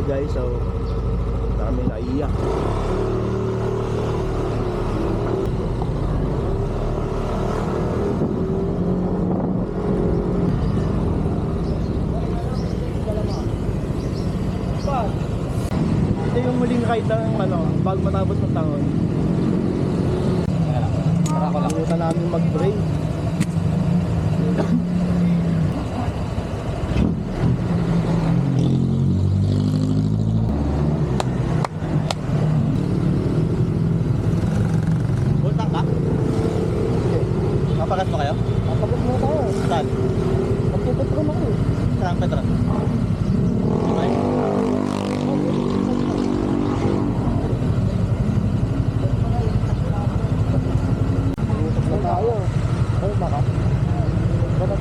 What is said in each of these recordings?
So guys, so kami naiyak. Ito yung muling ride ng bago matapos ng taon. Kalimutan namin mag-break. Bultang ka? Papagat mo kayo? Papagat mo tayo. Saan? Magpupetron ako eh. Saan petron? Okay. Tayo. Ay, baka? Bakit?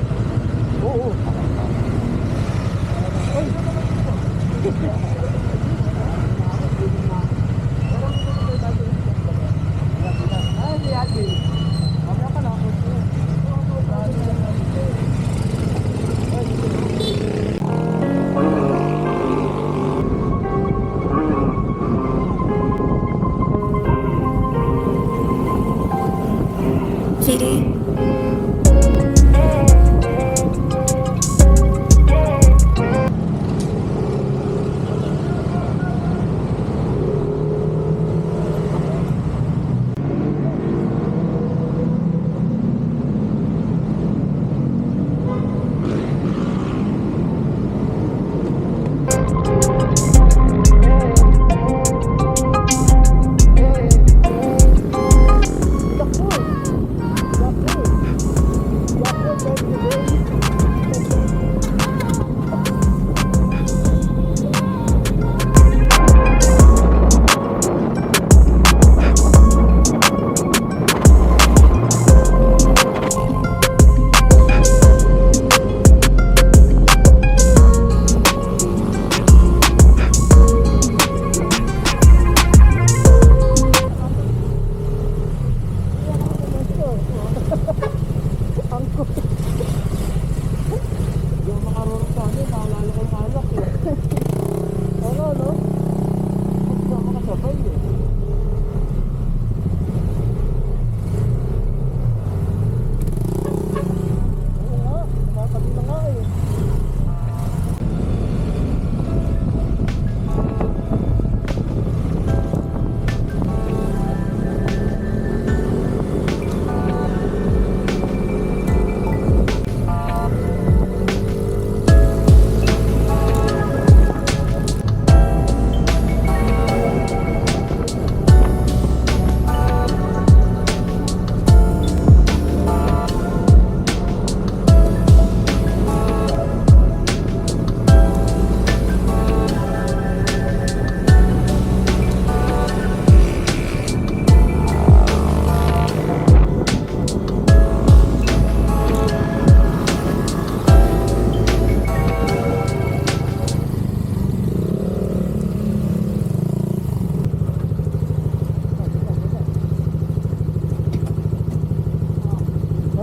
Oo. Ay! Ay, si Ate. Mamaya ka na. CD.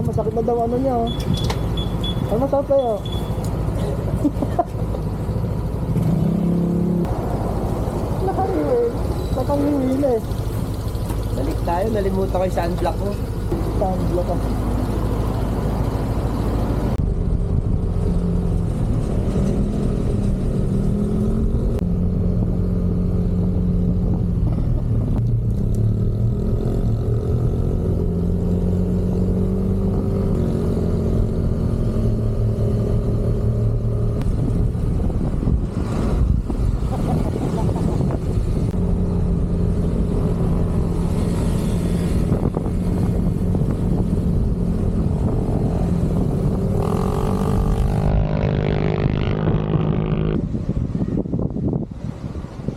Masakit na daw ano niya oh. Ano masakit kayo? Nakanghiwin eh. Balik tayo, nalimutan ko yung sunblock mo. Sunblock ako.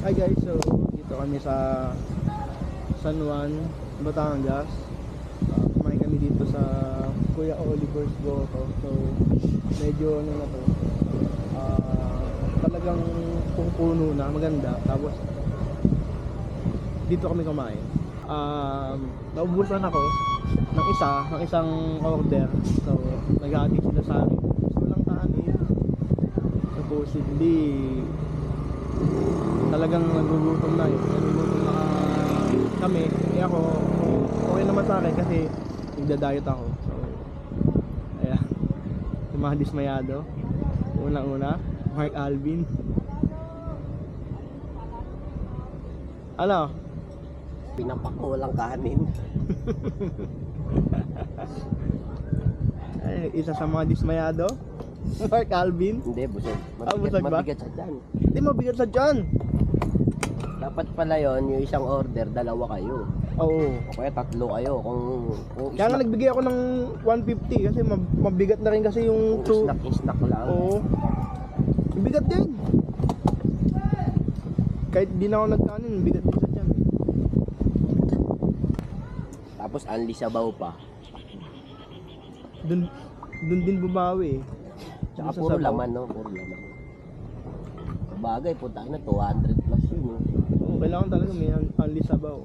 Hi guys, so dito kami sa San Juan, Batangas. Kumain kami dito sa Kuya Oliver's Goto. So medyo ano na to, talagang puno na, maganda. Tapos dito kami kumain. Naubusan ako ng isang order. So nag-aadit sila sa akin. Gusto lang kanin. Supposedly talagang nagugutom na eh. Nagugutom na kami. Eh ako, okay naman sa akin kasi nagda-diet ako. So, ayan. Yung mga dismayado. Unang-una, Mark Alvin. Ano? Pinapakulang kanin. Ay, isa sa mga dismayado. Mark Alvin. Hindi, busog. Busog ba? Mabigat sa tiyan. Hindi mabigat sa tiyan. Dapat pala yon yung isang order, dalawa kayo. Oo. O kaya tatlo kayo. Kung Kaya nga nagbigay ako ng 150 kasi mabigat na rin kasi yung snack lang. Oo. Bigat din. Kahit di na ako nagkanin, bigat din sa tiyan. Tapos anli sabaw pa. Dun din bumawi eh. Tsaka Dun sa puro sabaw. laman, no? Puro laman. Bagay, punta na 200 plus yun. No? Oo, kailangan talaga may unli sabaw.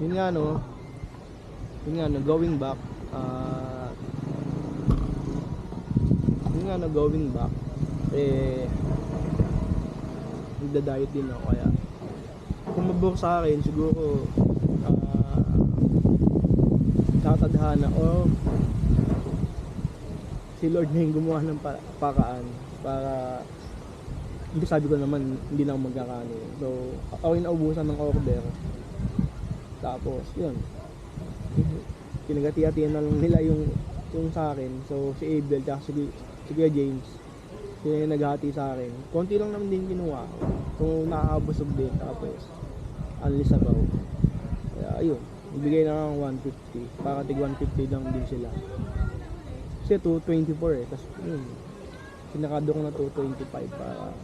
Yun nga no, going back. Going back. Eh, nagda-diet din ako kaya kung mabuk sa akin siguro tatadhana o si Lord na yung gumawa ng pakaan para hindi, sabi ko naman hindi na ako magkakanin. So ako yung naubusan ng order, tapos yun pinagati-hatian na lang nila yung sa akin. So si Abel at si Kuya James sila yung naghati sa akin. Konti lang naman din kinuha ko. Kung nakakabusog din, tapos unli sabaw. Kaya ayun, ibigay na lang 150. Baka tig 150 lang din sila. Kasi 224 eh. Tapos yun, sinakado ko na 225 para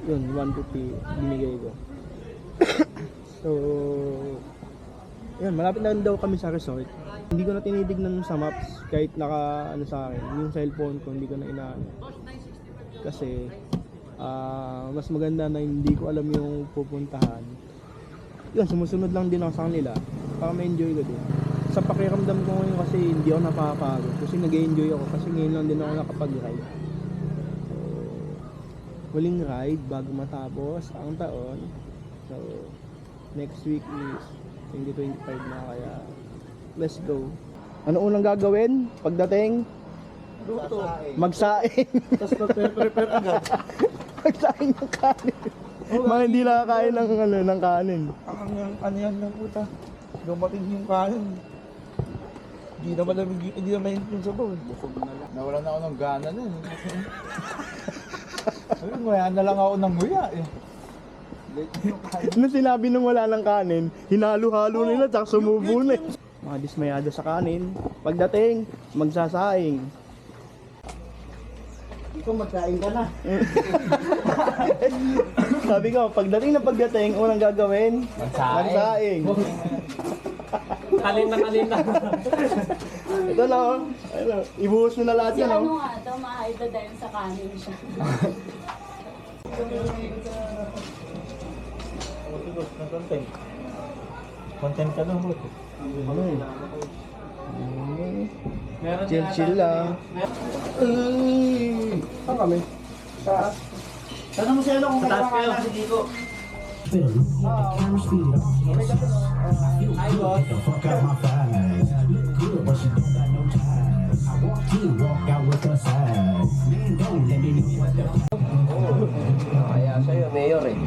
yun, 150 binigay ko. So yun, malapit na rin daw kami sa resort. Hindi ko na tinitignan sa maps kahit naka ano sa akin. Yung cellphone ko hindi ko na inaano. Kasi mas maganda na hindi ko alam yung pupuntahan. Yun, sumusunod lang din ako sa kanila para ma-enjoy ko din. Sa pakiramdam ko ngayon kasi hindi ako napapagod kasi nag-enjoy ako kasi ngayon lang din ako nakapag-ride. So, huling ride bago matapos ang taon. So, next week is 2025 na, kaya let's go. Ano unang gagawin pagdating? Luto. Magsaing. Tapos mag-prepare agad. Magsaing ng kanin. Mga hindi nakakain ng kanin. Ano yan lang puta. Dumating yung kanin. Hindi na mainit yung sabaw. Busog na lang. Nawalan ako ng gana na. Ayun, nguya na lang ako ng nguya eh. Nung sinabi nung wala ng kanin, hinalo-halo nila tsaka sumubo na eh. Mga dismayado sa kanin. Pagdating, magsasaing. Ikaw magkain ka na. Sabi ko, pagdating, unang gagawin, magsaing. Kalin na. Ito na, oh. Ano, ibuhos mo na lahat Si yan, ano oh. nga daw, mahaida dahil sa kanin siya. Content. Content ka lang bro. Chill lang. Saan kami? Tanong mo siya kung kailangan ka na si Kiko. Kaya sa'yo, mayor eh.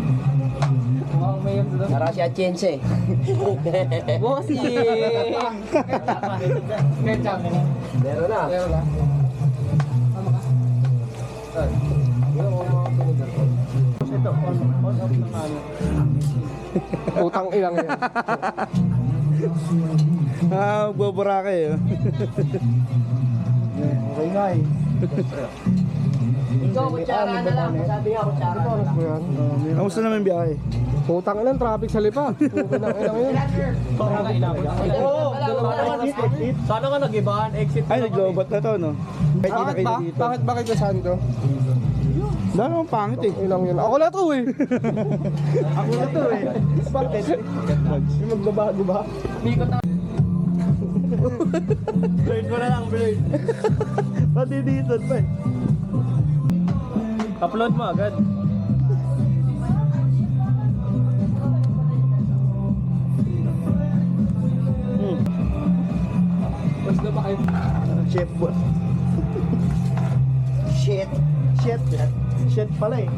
Para si Atiense. Bossy! Meron na. Ito, on off na kanin. Utang ilang yan. Boborake eh. Okay nga eh. Ikaw, kutsara na lang. Sabi nga, kutsara na lang. Kamusta naman yung biyahe? Utang ilang traffic sa lipa. Utang ilang yun. Sana ka nag-ibahan, exit. Ay, naglobot na to, no? Kahit di na Bakit kayo ba? dito. Bakit ba kay Santo? Wala namang pangit eh. Ilang yun. Ako na to eh. Ako na to eh. Bakit? Yung magbabago ba? Blade mo na lang, blade. Pati dito pa eh. Upload mo agad. Bakit? Chef boss. Shit! Shit. Shit pala eh.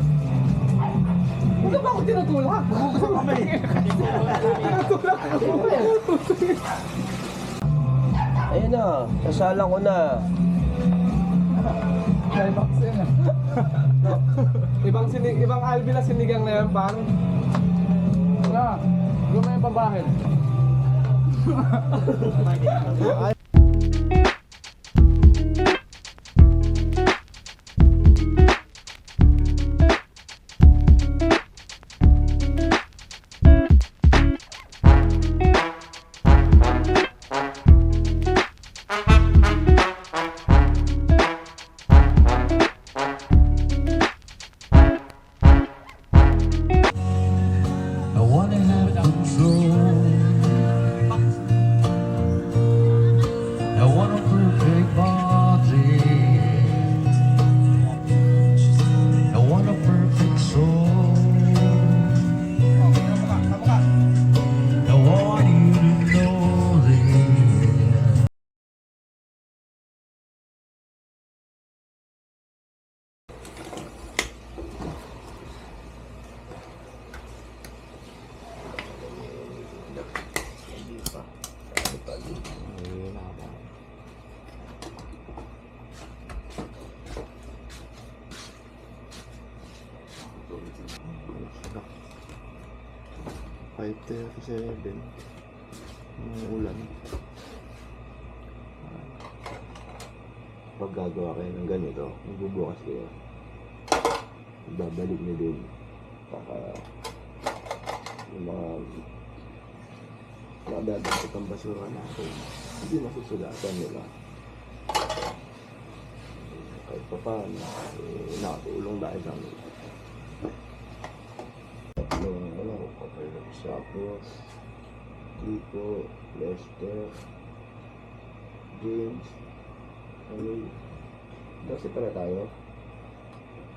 Ano ba ako tinutulak? Ayun na, sasala ko na. Climax yan ah. Ibang Alvin na sinigang na yan, parang. Wala. Gumay yung pambahid. I wanna have control. I want a perfect body. I want a perfect soul. I want you to know this. $5.37 ng ulan. Pag gagawa kayo ng ganito, magbubukas kayo. Babalik nyo din. Baka yung mga dadampot ang basura natin, hindi masusugatan nila. Kahit pa paano, nakatulong dahil sa amin. Sapos, Kiko, Lester, James, kasi pala tayo.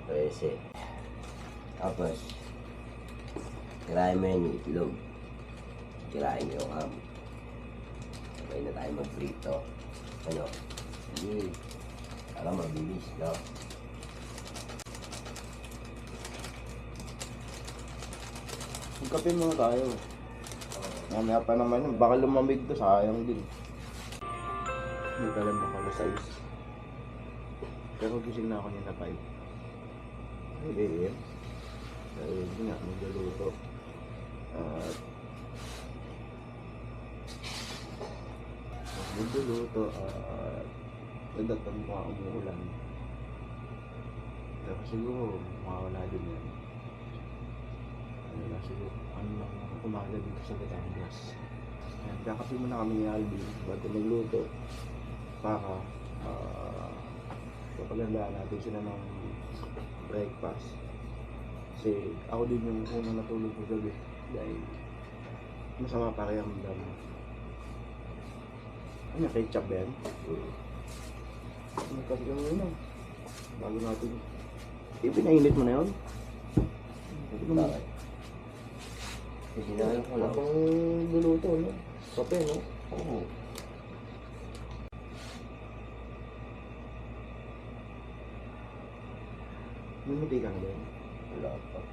13. Tapos, tirahin mo yan yung itlog. Tirahin mo yung ham. Sabay na tayo mag-prito. Ano? Sige. Para mabilis, no? Magkape muna tayo. Mamaya pa naman yun. Baka lumamig to, sayang din. Hindi ka lang makala size. Pero gising na ako niya na 5. Ay, AM. Dahil hindi nga, magluto. At magluluto at dagdagan mo nga umuulan. Pero siguro, makawala din yan. Ano lang siguro, ano lang umaga dito sa Batangas. Ayan, kakape muna kami ni Alvin bago magluto para kapagandaan natin sila ng breakfast. Kasi ako din yung unang natulog ko gabi dahil masama pakiramdam. Ano, ketchup ba yan? Ano kasi kami yun, bago natin. Pinainit mo na yun? Bakit? Sinayang ko lang. Habang luluto, no? Kape, no? Oo. Namutay ka na ba yun? Wala pa.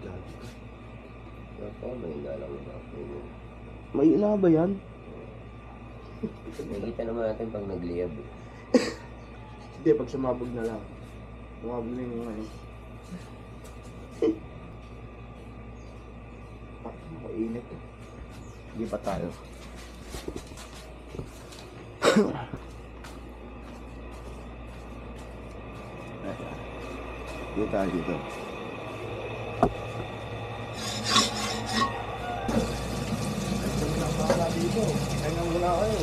Gabi ka. Wala pa. Mahina lang na ako. May ina ba yan? Nakikita naman natin pag nagliyab. Hindi, pag sumabog na lang. Sumabog na yung ano. Nakainit eh. Hindi pa tayo. Dito tayo dito. Dito. Kaya muna kayo.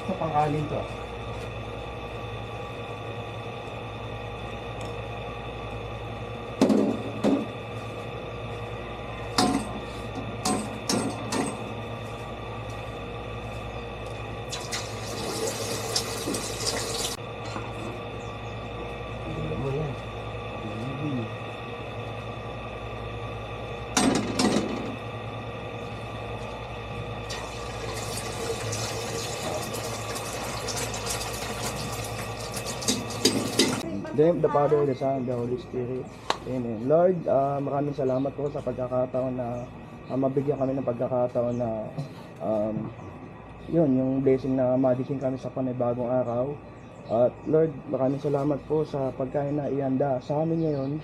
Sa pangkalin to. name of the Father, the Son, the Holy Spirit. Amen. Lord, maraming salamat po sa pagkakataon na mabigyan kami ng pagkakataon na yun, yung blessing na magising kami sa panibagong araw. At Lord, maraming salamat po sa pagkain na ihanda sa amin ngayon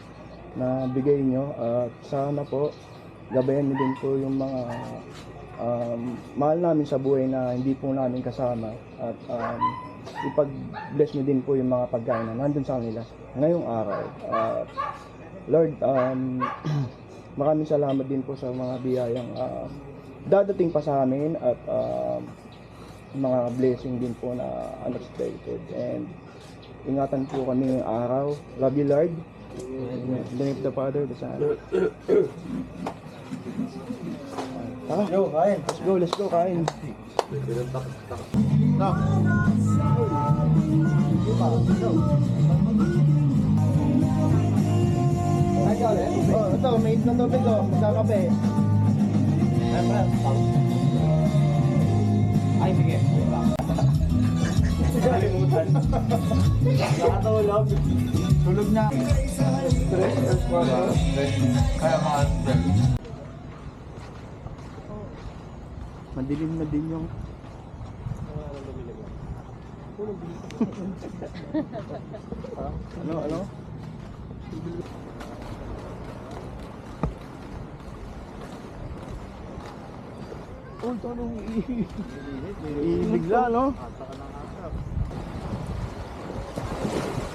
na bigay nyo. At sana po, gabayan nyo din po yung mga mahal namin sa buhay na hindi po namin kasama. At ipag-bless nyo din po yung mga pagkain na nandun sa kanila ngayong araw. Lord, maraming salamat din po sa mga biyayang dadating pa sa amin at mga blessing din po na unexpected. And ingatan po kami ngayong araw. Love you, Lord. In the name of the Father, the Son. Yo, kain. Let's go, kain. Oh, ito, may ng tubig ko. Magkakape. Ay, sige. Kalimutan. Nakatulog. Tulog na. Stress. Kaya mga Madilim na din yung ano? Oh, tanong bigla, no?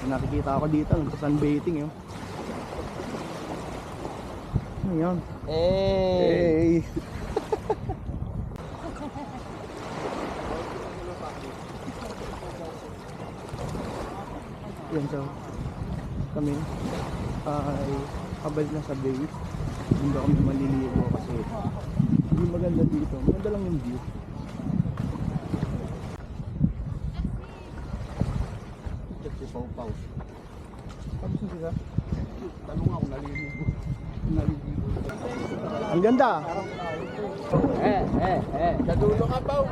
Nakikita ako dito, sunbathing yun. Ano yun? Hey! Yan, so kami ay kabalik na sa bay. Hindi kami maliligo kasi hindi maganda dito. Maganda lang yung view. Pau-pau. Tapos na sila. Tanong ako, naliligo. Ang ganda! Kadulo ka, Pao.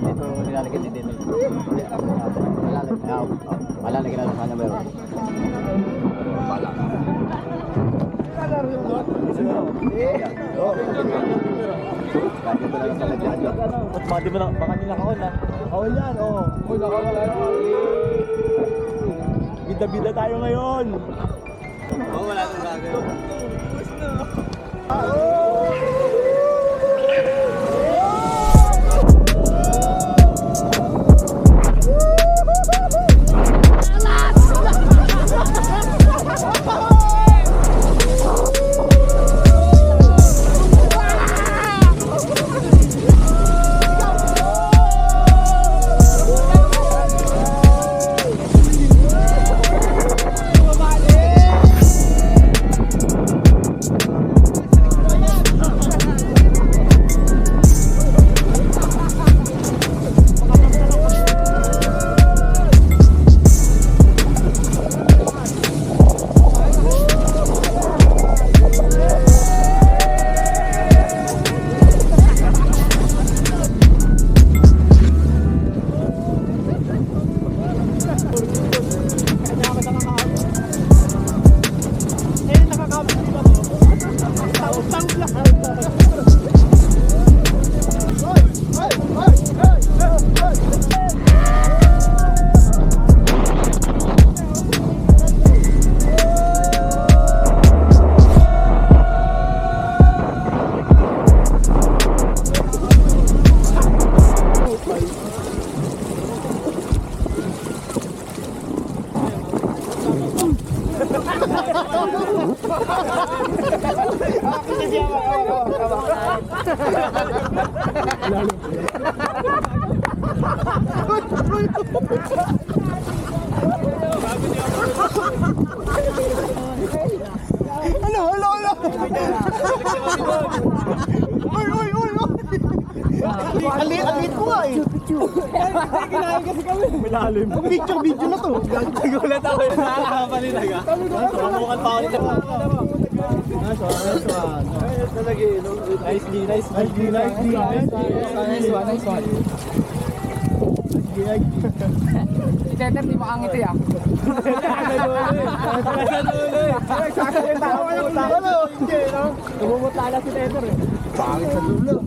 Ito nilalagay din din. Malalagay na sana meron. Kaya ko na lang talagyan. Baka di mo na, baka nila kahon na. Kahon yan, oh. Bida-bida tayo ngayon. Wala nang gagawin. Alit ko nga eh. Kinain kasi kami. Malalim. Video na to. Nagulat ako. Nakakapalitan ka. Mamukan pa ako nito. Nice one. Nice one. Si Teter, di makangiti ah. Nagsasalita ako ng puta. Hindi, no? Tumumutla na si Teter eh. Pangit sa dulo.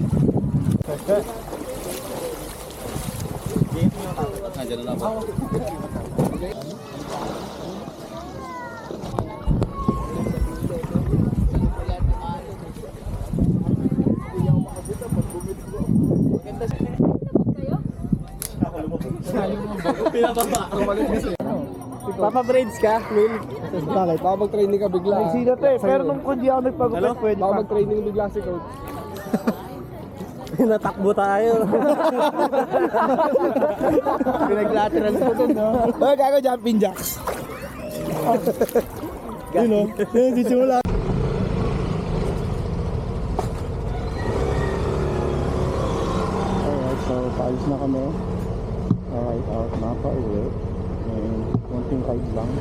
Papa braids ka, Will? Bakit? Baka mag-training ka bigla. Sino to eh, pero nung kundi ako nagpagupit, pwede baka mag-training bigla si coach. Natakbo tayo. Pinag-lateral ko dun, no? Ay, gago jumping jacks. Yun, no? Yun, si Chula. Alright, so paalis na kami. Alright, out na pa uwi. And konting ride lang.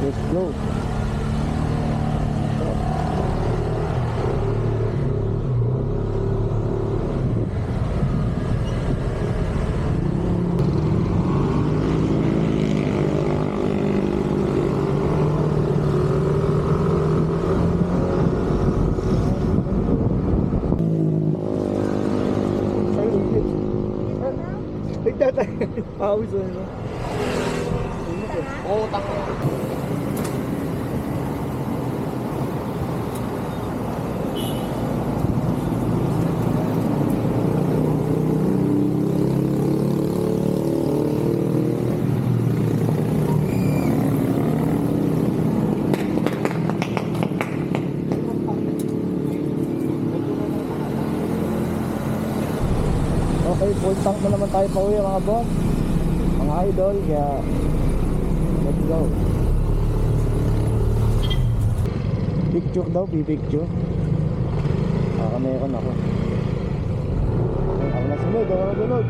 Let's go. Nagtatay. Pawis na yun. Oo, tako. Okay, full tank na naman tayo pa uwi mga boss. Mga idol, kaya let's go. Picture daw, pipicture. Meron ako. Ako na sunod, ako na sunod.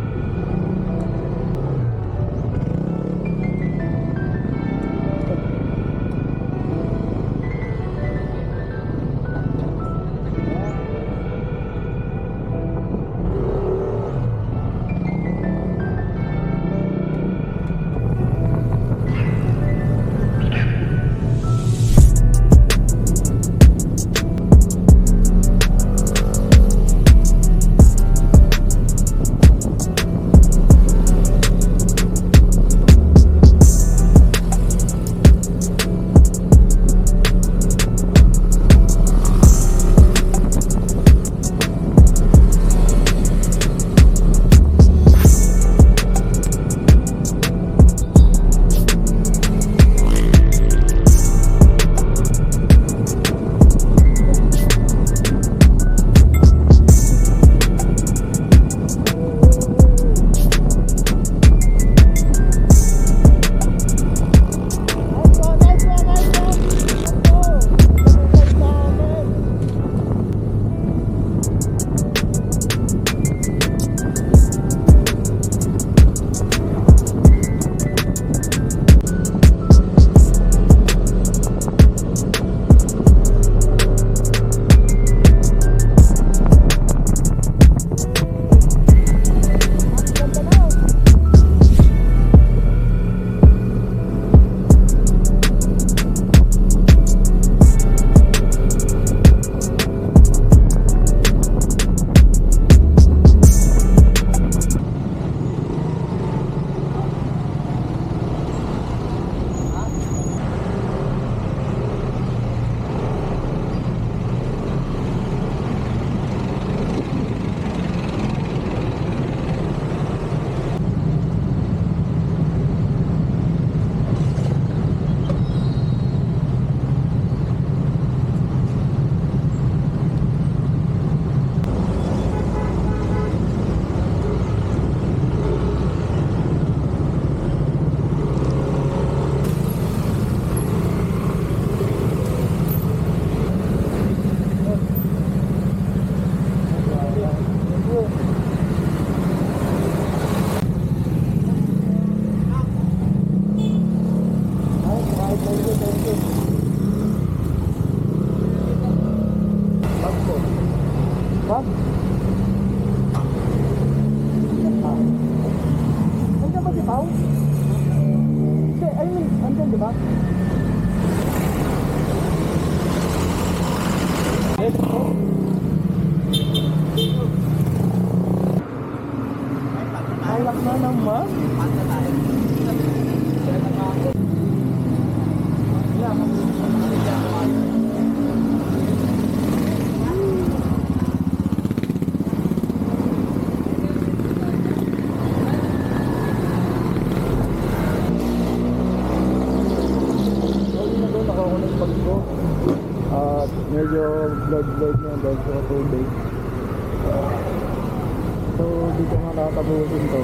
Hindi, I mean, andyan, di ba? Let's go. Alak na naman. At medyo blood na dahil sa tubig. So dito nga tatapusin to.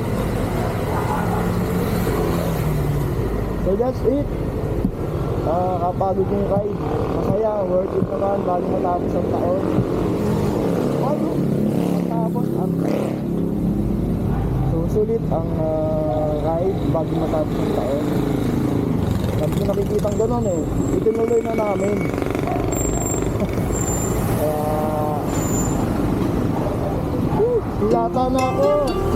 So that's it. Kapagod yung ride. Masaya, worth it naman bago matapos ang taon. Bago matapos ang taon. So sulit ang ride bago matapos ang taon. Sabi ko nakikitang gano'n eh. Itinuloy na namin. Kaya... Silata na ako!